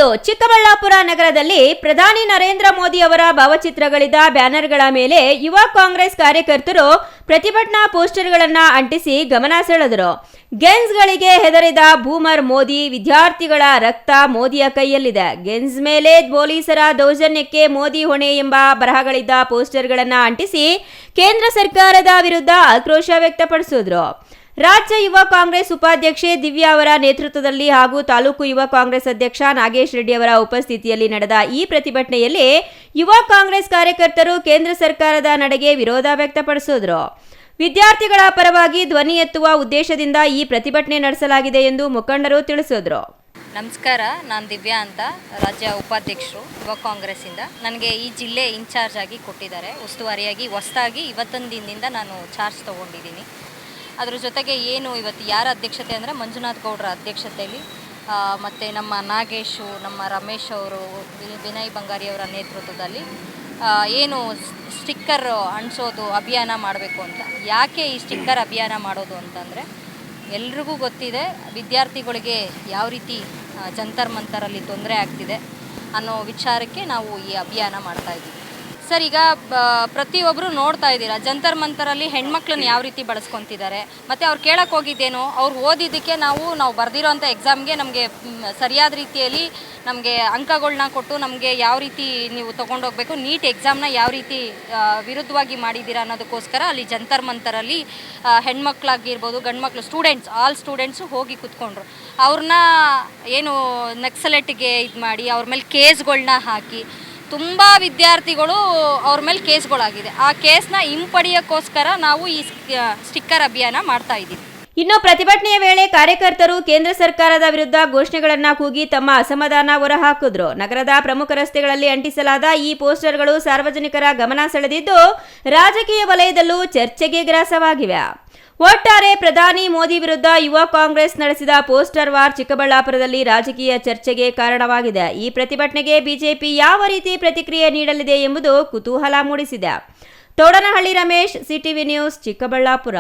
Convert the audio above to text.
ಇಂದು ಚಿಕ್ಕಬಳ್ಳಾಪುರ ನಗರದಲ್ಲಿ ಪ್ರಧಾನಿ ನರೇಂದ್ರ ಮೋದಿ ಅವರ ಭಾವಚಿತ್ರಗಳಿದ್ದ ಬ್ಯಾನರ್ಗಳ ಮೇಲೆ ಯುವ ಕಾಂಗ್ರೆಸ್ ಕಾರ್ಯಕರ್ತರು ಪ್ರತಿಭಟನಾ ಪೋಸ್ಟರ್ಗಳನ್ನು ಅಂಟಿಸಿ ಗಮನ ಸೆಳೆದರು. ಗೆನ್ಸ್ಗಳಿಗೆ ಹೆದರಿದ ಬೂಮರ್ ಮೋದಿ, ವಿದ್ಯಾರ್ಥಿಗಳ ರಕ್ತ ಮೋದಿಯ ಕೈಯಲ್ಲಿದೆ, ಗೆನ್ಸ್ ಮೇಲೆ ಪೊಲೀಸರ ದೌರ್ಜನ್ಯಕ್ಕೆ ಮೋದಿ ಹೊಣೆ ಎಂಬ ಬರಹಗಳಿದ್ದ ಪೋಸ್ಟರ್ಗಳನ್ನು ಅಂಟಿಸಿ ಕೇಂದ್ರ ಸರ್ಕಾರದ ವಿರುದ್ಧ ಆಕ್ರೋಶ ವ್ಯಕ್ತಪಡಿಸಿದರು. ರಾಜ್ಯ ಯುವ ಕಾಂಗ್ರೆಸ್ ಉಪಾಧ್ಯಕ್ಷೆ ದಿವ್ಯಾ ಅವರ ನೇತೃತ್ವದಲ್ಲಿ ಹಾಗೂ ತಾಲೂಕು ಯುವ ಕಾಂಗ್ರೆಸ್ ಅಧ್ಯಕ್ಷ ನಾಗೇಶ್ ರೆಡ್ಡಿ ಅವರ ಉಪಸ್ಥಿತಿಯಲ್ಲಿ ನಡೆದ ಈ ಪ್ರತಿಭಟನೆಯಲ್ಲಿ ಯುವ ಕಾಂಗ್ರೆಸ್ ಕಾರ್ಯಕರ್ತರು ಕೇಂದ್ರ ಸರ್ಕಾರದ ನಡೆಗೆ ವಿರೋಧ ವ್ಯಕ್ತಪಡಿಸಿದರು. ವಿದ್ಯಾರ್ಥಿಗಳ ಪರವಾಗಿ ಧ್ವನಿ ಎತ್ತುವ ಉದ್ದೇಶದಿಂದ ಈ ಪ್ರತಿಭಟನೆ ನಡೆಸಲಾಗಿದೆ ಎಂದು ಮುಖಂಡರು ತಿಳಿಸಿದರು. ನಮಸ್ಕಾರ, ನಾನು ದಿವ್ಯಾ ಅಂತ, ರಾಜ್ಯ ಉಪಾಧ್ಯಕ್ಷರು ಯುವ ಕಾಂಗ್ರೆಸ್ಸಿಂದ. ನನಗೆ ಈ ಜಿಲ್ಲೆ ಇನ್ಚಾರ್ಜ್ ಆಗಿ ಕೊಟ್ಟಿದ್ದಾರೆ, ಉಸ್ತುವಾರಿಯಾಗಿ ಹೊಸದಾಗಿ ಇವತ್ತೊಂದು ದಿನದಿಂದ ನಾನು ಚಾರ್ಜ್ ತೊಗೊಂಡಿದ್ದೀನಿ. ಅದ್ರ ಜೊತೆಗೆ ಏನು ಇವತ್ತು ಯಾರ ಅಧ್ಯಕ್ಷತೆ ಅಂದರೆ ಮಂಜುನಾಥ್ ಗೌಡ್ರ ಅಧ್ಯಕ್ಷತೆಯಲ್ಲಿ ಮತ್ತು ನಮ್ಮ ನಾಗೇಶು, ನಮ್ಮ ರಮೇಶ್ ಅವರು, ವಿನಯ್ ಬಂಗಾರಿ ಅವರ ನೇತೃತ್ವದಲ್ಲಿ ಏನು ಸ್ಟಿಕ್ಕರ್ ಅಂಟಿಸೋದು ಅಭಿಯಾನ ಮಾಡಬೇಕು ಅಂತ. ಯಾಕೆ ಈ ಸ್ಟಿಕ್ಕರ್ ಅಭಿಯಾನ ಮಾಡೋದು ಅಂತಂದರೆ, ಎಲ್ರಿಗೂ ಗೊತ್ತಿದೆ ವಿದ್ಯಾರ್ಥಿಗಳಿಗೆ ಯಾವ ರೀತಿ ಜಂತರ್ ಮಂತರಲ್ಲಿ ತೊಂದರೆ ಆಗ್ತಿದೆ ಅನ್ನೋ ವಿಚಾರಕ್ಕೆ ನಾವು ಈ ಅಭಿಯಾನ ಮಾಡ್ತಾಯಿದ್ದೀವಿ. ಸರ್, ಈಗ ಪ್ರತಿಯೊಬ್ಬರು ನೋಡ್ತಾ ಇದ್ದೀರಾ ಜಂತರ್ ಮಂತರಲ್ಲಿ ಹೆಣ್ಮಕ್ಳನ್ನ ಯಾವ ರೀತಿ ಬಳಸ್ಕೊತಿದ್ದಾರೆ. ಮತ್ತು ಅವ್ರು ಕೇಳಕ್ಕೆ ಹೋಗಿದ್ದೇನೋ, ಅವ್ರು ಓದಿದ್ದಕ್ಕೆ ನಾವು ಬರೆದಿರೋಂಥ ಎಕ್ಸಾಮ್ಗೆ ನಮಗೆ ಸರಿಯಾದ ರೀತಿಯಲ್ಲಿ ನಮಗೆ ಅಂಕಗಳನ್ನ ಕೊಟ್ಟು ನಮಗೆ ಯಾವ ರೀತಿ ನೀವು ತೊಗೊಂಡೋಗ್ಬೇಕು, ನೀಟ್ ಎಕ್ಸಾಮ್ನ ಯಾವ ರೀತಿ ವಿರುದ್ಧವಾಗಿ ಮಾಡಿದ್ದೀರಾ ಅನ್ನೋದಕ್ಕೋಸ್ಕರ ಅಲ್ಲಿ ಜಂತರ್ ಮಂತರಲ್ಲಿ ಹೆಣ್ಮಕ್ಳಾಗಿರ್ಬೋದು, ಗಂಡು ಮಕ್ಕಳು, ಸ್ಟೂಡೆಂಟ್ಸ್, ಆಲ್ ಸ್ಟೂಡೆಂಟ್ಸು ಹೋಗಿ ಕೂತ್ಕೊಂಡ್ರು. ಅವ್ರನ್ನ ಏನು ನಕ್ಸಲೆಟ್ಗೆ ಇದು ಮಾಡಿ ಅವ್ರ ಮೇಲೆ ಕೇಸ್ಗಳನ್ನ ಹಾಕಿ ತುಂಬ ವಿದ್ಯಾರ್ಥಿಗಳು ಅವ್ರ ಮೇಲೆ ಕೇಸ್ಗಳಾಗಿದೆ. ಆ ಕೇಸ್ನ ಹಿಂಪಡೆಯೋಕ್ಕೋಸ್ಕರ ನಾವು ಈ ಸ್ಟಿಕ್ಕರ್ ಅಭಿಯಾನ ಮಾಡ್ತಾ ಇದ್ದೀವಿ. ಇನ್ನು ಪ್ರತಿಭಟನೆಯ ವೇಳೆ ಕಾರ್ಯಕರ್ತರು ಕೇಂದ್ರ ಸರ್ಕಾರದ ವಿರುದ್ಧ ಘೋಷಣೆಗಳನ್ನು ಕೂಗಿ ತಮ್ಮ ಅಸಮಾಧಾನ ಹೊರಹಾಕಿದ್ರು. ನಗರದ ಪ್ರಮುಖ ರಸ್ತೆಗಳಲ್ಲಿ ಅಂಟಿಸಲಾದ ಈ ಪೋಸ್ಟರ್ಗಳು ಸಾರ್ವಜನಿಕರ ಗಮನ ಸೆಳೆದಿದ್ದು ರಾಜಕೀಯ ವಲಯದಲ್ಲೂ ಚರ್ಚೆಗೆ ಗ್ರಾಸವಾಗಿವೆ. ಒಟ್ಟಾರೆ ಪ್ರಧಾನಿ ಮೋದಿ ವಿರುದ್ಧ ಯುವ ಕಾಂಗ್ರೆಸ್ ನಡೆಸಿದ ಪೋಸ್ಟರ್ ವಾರ್ ಚಿಕ್ಕಬಳ್ಳಾಪುರದಲ್ಲಿ ರಾಜಕೀಯ ಚರ್ಚೆಗೆ ಕಾರಣವಾಗಿದೆ. ಈ ಪ್ರತಿಭಟನೆಗೆ ಬಿಜೆಪಿ ಯಾವ ರೀತಿ ಪ್ರತಿಕ್ರಿಯೆ ನೀಡಲಿದೆ ಎಂಬುದು ಕುತೂಹಲ ಮೂಡಿಸಿದೆ. ತೋಡನಹಳ್ಳಿ ರಮೇಶ್, ಸಿಟಿವಿ ನ್ಯೂಸ್, ಚಿಕ್ಕಬಳ್ಳಾಪುರ.